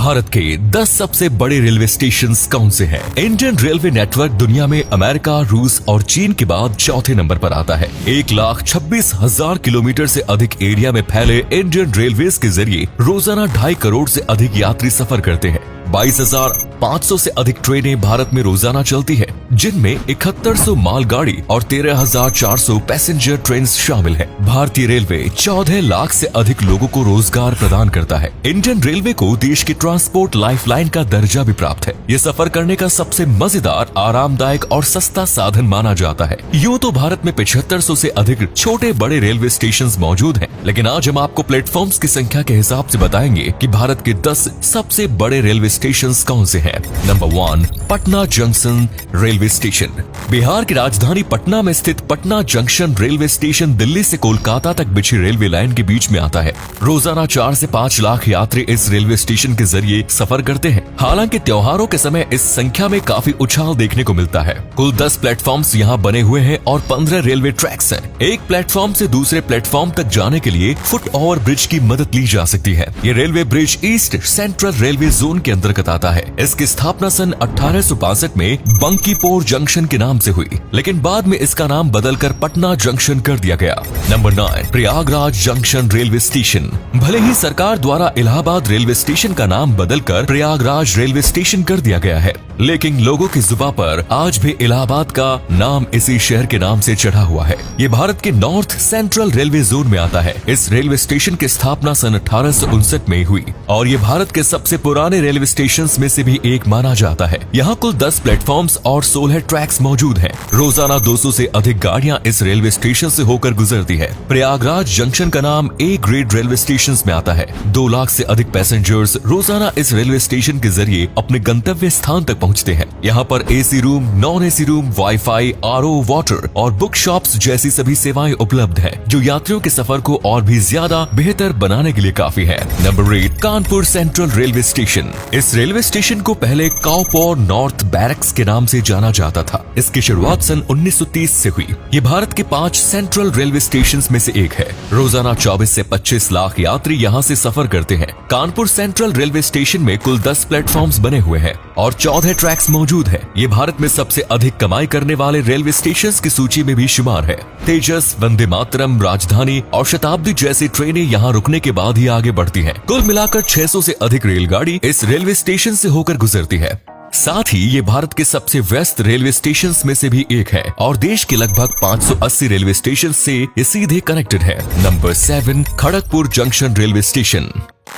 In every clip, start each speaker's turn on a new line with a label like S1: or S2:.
S1: भारत के 10 सबसे बड़े रेलवे स्टेशन कौन से हैं? इंडियन रेलवे नेटवर्क दुनिया में अमेरिका, रूस और चीन के बाद चौथे नंबर पर आता है। 1,26,000 किलोमीटर से अधिक एरिया में फैले इंडियन रेलवेज के जरिए रोजाना 2.5 करोड़ से अधिक यात्री सफर करते हैं। 22,500 से अधिक ट्रेनें भारत में रोजाना चलती है, जिनमें 7100 मालगाड़ी और 13,400 पैसेंजर ट्रेन शामिल है। भारतीय रेलवे 14 लाख से अधिक लोगों को रोजगार प्रदान करता है। इंडियन रेलवे को देश की ट्रांसपोर्ट लाइफलाइन का दर्जा भी प्राप्त है। ये सफर करने का सबसे मजेदार, आरामदायक और सस्ता साधन माना जाता है। यूँ तो भारत में 7500 से अधिक छोटे बड़े रेलवे स्टेशन मौजूद हैं, लेकिन आज हम आपको प्लेटफॉर्म्स की संख्या के हिसाब से बताएंगे कि भारत के 10 सबसे बड़े रेलवे स्टेशन कौन से हैं। Number 1, Patna junction railway station. Bihar की राजधानी पटना में स्थित Patna junction railway station Delhi से कोलकाता तक बिछी रेलवे लाइन के बीच में आता है। रोजाना 4 से 5 लाख यात्री इस रेलवे स्टेशन के जरिए सफर करते हैं। हालांकि त्योहारों के समय इस संख्या में काफी उछाल देखने को मिलता है। कुल 10 प्लेटफॉर्म्स यहाँ बने हुए हैं और 15 रेलवे ट्रैक्स हैं। एक प्लेटफॉर्म से दूसरे प्लेटफॉर्म तक जाने के लिए फुट ओवर ब्रिज की मदद ली जा सकती है। ये railway bridge east central railway zone के अंतर्गत आता है। इसकी स्थापना सन 1862 में बंकीपोर जंक्शन के नाम से हुई, लेकिन बाद में इसका नाम बदलकर पटना जंक्शन कर दिया गया। Number 9, Prayagraj junction railway station. भले ही सरकार द्वारा इलाहाबाद रेलवे स्टेशन का नाम बदलकर प्रयागराज रेलवे स्टेशन कर दिया गया है, लेकिन लोगों की जुबान पर आज भी इलाहाबाद का नाम इसी शहर के नाम से चढ़ा हुआ है। ये भारत के नॉर्थ सेंट्रल रेलवे जोन में आता है। इस रेलवे स्टेशन की स्थापना सन 1859 में हुई और ये भारत के सबसे पुराने रेलवे स्टेशन में से भी एक माना जाता है। यहाँ कुल 10 प्लेटफॉर्म्स और 16 ट्रैक्स मौजूद हैं। रोजाना 200 से अधिक गाड़ियाँ इस रेलवे स्टेशन से होकर गुजरती है। प्रयागराज जंक्शन का नाम ए ग्रेड रेलवे स्टेशन में आता है। 2 लाख से अधिक पैसेंजर्स रोजाना इस रेलवे स्टेशन के जरिए अपने गंतव्य स्थान तक पहुँचते हैं। यहाँ पर AC room, non AC room, wifi, RO water और बुक शॉप्स जैसी सभी सेवाएं उपलब्ध हैं, जो यात्रियों के सफर को और भी ज्यादा बेहतर बनाने के लिए काफी है। Number 8, Kanpur central railway station. इस रेलवे स्टेशन को पहले काउपोर नॉर्थ बैरक्स के नाम से जाना जाता था। इसकी शुरुआत सन 1930 से हुई। ये भारत के 5 सेंट्रल रेलवे स्टेशन में से एक है। रोजाना 24 से 25 लाख यात्री यहाँ से सफर करते हैं। कानपुर सेंट्रल रेलवे स्टेशन में कुल 10 प्लेटफॉर्म्स बने हुए हैं और 14 ट्रैक्स मौजूद है। ये भारत में सबसे अधिक कमाई करने वाले रेलवे स्टेशन की सूची में भी शुमार है। तेजस, वंदे मातरम, राजधानी और शताब्दी जैसी ट्रेनें यहाँ रुकने के बाद ही आगे बढ़ती हैं। कुल मिलाकर 600 से अधिक रेलगाड़ी इस रेलवे स्टेशन से होकर गुजरती है। साथ ही ये भारत के सबसे व्यस्त रेलवे स्टेशन में से भी एक है और देश के लगभग 580 रेलवे स्टेशन से ये सीधे कनेक्टेड है। Number 7, Kharagpur junction railway station.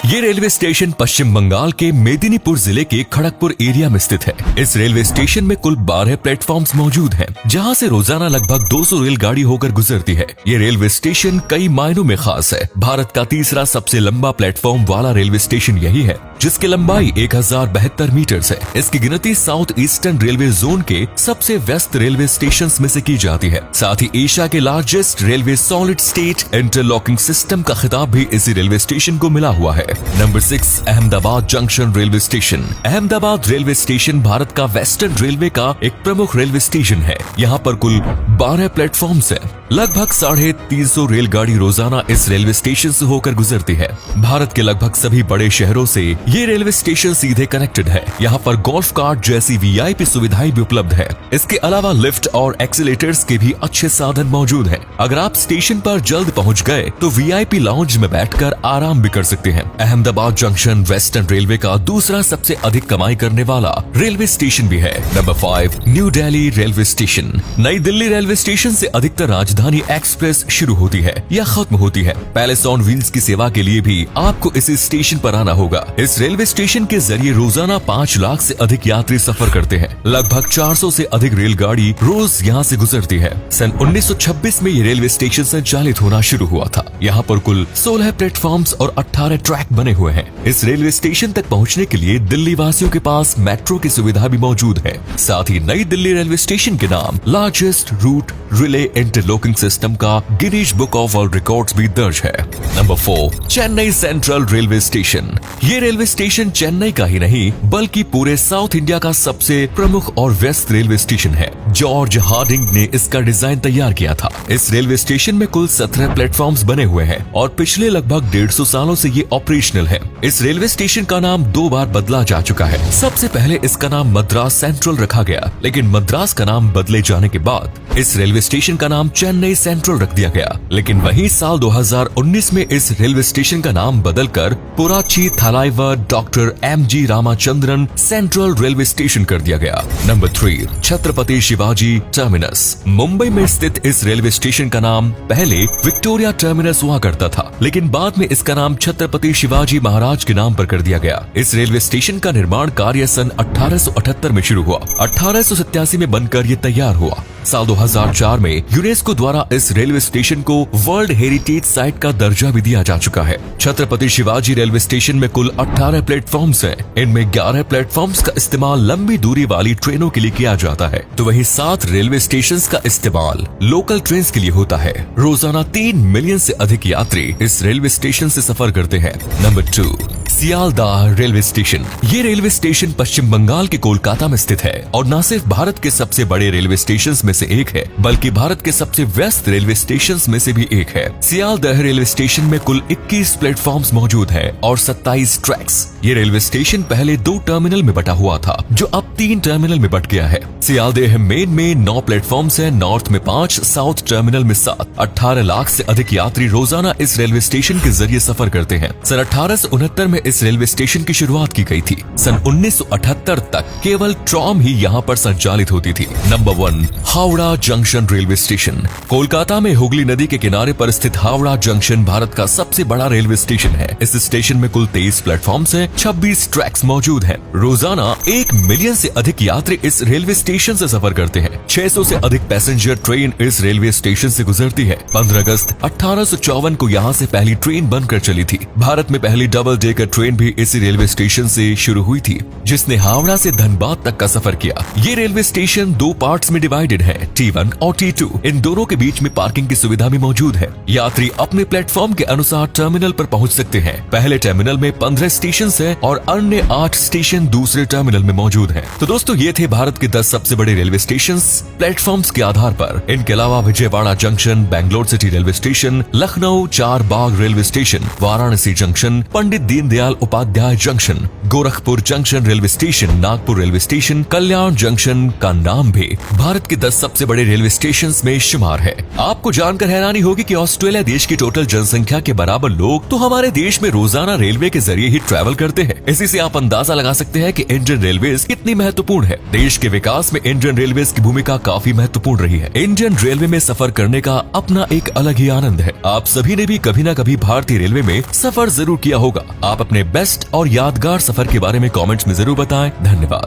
S1: ये रेलवे स्टेशन पश्चिम बंगाल के मेदिनीपुर जिले के खड़गपुर एरिया में स्थित है। इस रेलवे स्टेशन में कुल 12 प्लेटफॉर्म्स मौजूद हैं, जहां से रोजाना लगभग 200 रेलगाड़ी होकर गुजरती है। ये रेलवे स्टेशन कई मायनों में खास है। भारत का तीसरा सबसे लंबा प्लेटफॉर्म वाला रेलवे स्टेशन यही है, जिसकी लंबाई 1072 मीटर है। इसकी गिनती साउथ ईस्टर्न रेलवे जोन के सबसे व्यस्त रेलवे स्टेशन में से की जाती है। साथ ही एशिया के largest railway solid state interlocking system का खिताब भी इसी रेलवे स्टेशन को मिला हुआ है। Number 6, Ahmedabad junction railway station. Ahmedabad railway station Bharat का वेस्टर्न रेलवे का एक प्रमुख रेलवे स्टेशन है। यहाँ पर कुल 12 प्लेटफॉर्म्स हैं। लगभग 350 रेलगाड़ी रोजाना इस रेलवे स्टेशन से होकर गुजरती है। भारत के लगभग सभी बड़े शहरों से ये रेलवे स्टेशन सीधे कनेक्टेड है। यहाँ पर गोल्फ कार्ट जैसी वीआईपी सुविधाएं भी उपलब्ध है। इसके अलावा लिफ्ट और एक्सीलेटर्स के भी अच्छे साधन मौजूद हैं। अगर आप स्टेशन पर जल्द पहुँच गए तो वीआईपी लाउंज में बैठकर आराम भी कर सकते हैं। अहमदाबाद जंक्शन वेस्टर्न रेलवे का दूसरा सबसे अधिक कमाई करने वाला रेलवे स्टेशन भी है। Number 5, new Delhi railway station. नई दिल्ली रेलवे स्टेशन से अधिकतर राजधानी एक्सप्रेस शुरू होती है या खत्म होती है। पैलेस ऑन व्हील्स की सेवा के लिए भी आपको इस स्टेशन पर आना होगा। इस रेलवे स्टेशन के जरिए रोजाना 5 लाख से अधिक यात्री सफर करते हैं। लगभग 400 से अधिक रेलगाड़ी रोज यहाँ से गुजरती है। सन 1926 में ये रेलवे स्टेशन संचालित होना शुरू हुआ था। यहाँ पर कुल 16 प्लेटफॉर्म्स और 18 ट्रैक बने हुए हैं। इस रेलवे स्टेशन तक पहुँचने के लिए दिल्ली वासियों के पास मेट्रो की सुविधा भी मौजूद है। साथ ही नई दिल्ली रेलवे स्टेशन के नाम largest route relay interlocking system का Guinness book of world records भी दर्ज है। Number 4, Chennai central railway station. ये रेलवे स्टेशन चेन्नई का ही नहीं बल्कि पूरे साउथ इंडिया का सबसे प्रमुख और व्यस्त रेलवे स्टेशन है। जॉर्ज हार्डिंग ने इसका डिजाइन तैयार किया था। इस रेलवे स्टेशन में कुल 17 प्लेटफॉर्म्स बने हुए हैं और पिछले लगभग 150 सालों से ये ऑपरेशनल है। इस रेलवे स्टेशन का नाम 2 बार बदला जा चुका है। सबसे पहले इसका नाम मद्रास सेंट्रल रखा गया, लेकिन मद्रास का नाम बदले जाने के बाद इस रेलवे स्टेशन का नाम चेन्नई सेंट्रल रख दिया गया। लेकिन वही साल 2019 में इस रेलवे स्टेशन का नाम बदलकर Puratchi Thalaivar doctor M.G. Ramachandran central railway station कर दिया गया। Number 3, Chhatrapati Shivaji terminus. मुंबई में स्थित इस रेलवे स्टेशन का नाम पहले विक्टोरिया टर्मिनस हुआ करता था, लेकिन बाद में इसका नाम छत्रपति शिवाजी महाराज के नाम पर कर दिया गया। इस रेलवे स्टेशन का निर्माण कार्य सन 1878 में शुरू हुआ। 1887 में बनकर ये तैयार हुआ। साल 2004 में यूनेस्को द्वारा इस रेलवे स्टेशन को वर्ल्ड हेरिटेज साइट का दर्जा भी दिया जा चुका है। छत्रपति शिवाजी रेलवे स्टेशन में कुल 18 प्लेटफॉर्म्स हैं। इनमें 11 प्लेटफॉर्म्स का इस्तेमाल लंबी दूरी वाली ट्रेनों के लिए किया जाता है, तो वहीं 7 रेलवे स्टेशंस का इस्तेमाल लोकल ट्रेन के लिए होता है। रोजाना 3 मिलियन से अधिक यात्री इस रेलवे स्टेशन से सफर करते हैं। Number 2, Sealdah railway station. ये रेलवे स्टेशन पश्चिम बंगाल के कोलकाता में स्थित है और न सिर्फ भारत के सबसे बड़े रेलवे स्टेशंस में से एक है, बल्कि भारत के सबसे व्यस्त रेलवे स्टेशंस में से भी एक है। सियालदाह रेलवे स्टेशन में कुल 21 प्लेटफॉर्म्स मौजूद हैं और 27 ट्रैक्स। ये रेलवे स्टेशन पहले 2 टर्मिनल में बटा हुआ था, जो अब 3 टर्मिनल में बट गया है। सियालदाह मेन में 9 प्लेटफॉर्म्स हैं, नॉर्थ में 5, साउथ टर्मिनल में 7। 18 लाख से अधिक यात्री रोजाना इस रेलवे स्टेशन के जरिए सफर करते हैं। सन 1869 में इस रेलवे स्टेशन की शुरुआत की गई थी। सन 1978 तक केवल ट्रॉम ही यहाँ पर संचालित होती थी। Number 1, Howrah junction railway station. Kolkata में हुगली नदी के किनारे पर स्थित हावड़ा जंक्शन भारत का सबसे बड़ा रेलवे स्टेशन है। इस स्टेशन में कुल 23 प्लेटफॉर्म्स हैं, 26 ट्रैक्स मौजूद हैं। रोजाना 1 मिलियन से अधिक यात्री इस रेलवे स्टेशन से सफर करते हैं। 600 से अधिक पैसेंजर ट्रेन इस रेलवे स्टेशन से गुजरती है। 15 अगस्त 1854 को यहाँ से पहली ट्रेन बनकर चली थी। भारत में पहली डबल डेकर ट्रेन भी इसी रेलवे स्टेशन से शुरू हुई थी, जिसने हावड़ा से धनबाद तक का सफर किया। ये रेलवे स्टेशन 2 पार्ट्स में डिवाइडेड है, T1 और T2। इन दोनों के बीच में पार्किंग की सुविधा भी मौजूद है। यात्री अपने प्लेटफॉर्म के अनुसार टर्मिनल पर पहुंच सकते हैं। पहले टर्मिनल में 15 स्टेशन है और अन्य 8 स्टेशन दूसरे टर्मिनल में मौजूद हैं। तो दोस्तों, ये थे भारत के 10 सबसे बड़े रेलवे स्टेशन प्लेटफॉर्म्स के आधार पर। इनके अलावा Vijayawada junction, Bangalore city railway station, Lucknow 4 बाग railway station, Varanasi junction, Pandit Deendayal Upadhyay junction, Gorakhpur junction railway station, Nagpur railway station, Kalyan junction का नाम भी भारत के 10 सबसे बड़े रेलवे स्टेशन में शुमार है। आपको जानकर हैरानी होगी कि ऑस्ट्रेलिया देश की टोटल जनसंख्या के बराबर लोग तो हमारे देश में रोजाना रेलवे के जरिए ही ट्रैवल करते हैं। इसी से आप अंदाजा लगा सकते हैं कि इंडियन रेलवेज कितनी महत्वपूर्ण है। देश के विकास में इंडियन रेलवेज की भूमिका काफी महत्वपूर्ण रही है। इंडियन रेलवे में सफर करने का अपना एक अलग ही आनंद है। आप सभी ने भी कभी न कभी भारतीय रेलवे में सफर जरूर किया होगा। आप अपने बेस्ट और यादगार सफर के बारे में कमेंट्स में जरूर बताएं। धन्यवाद।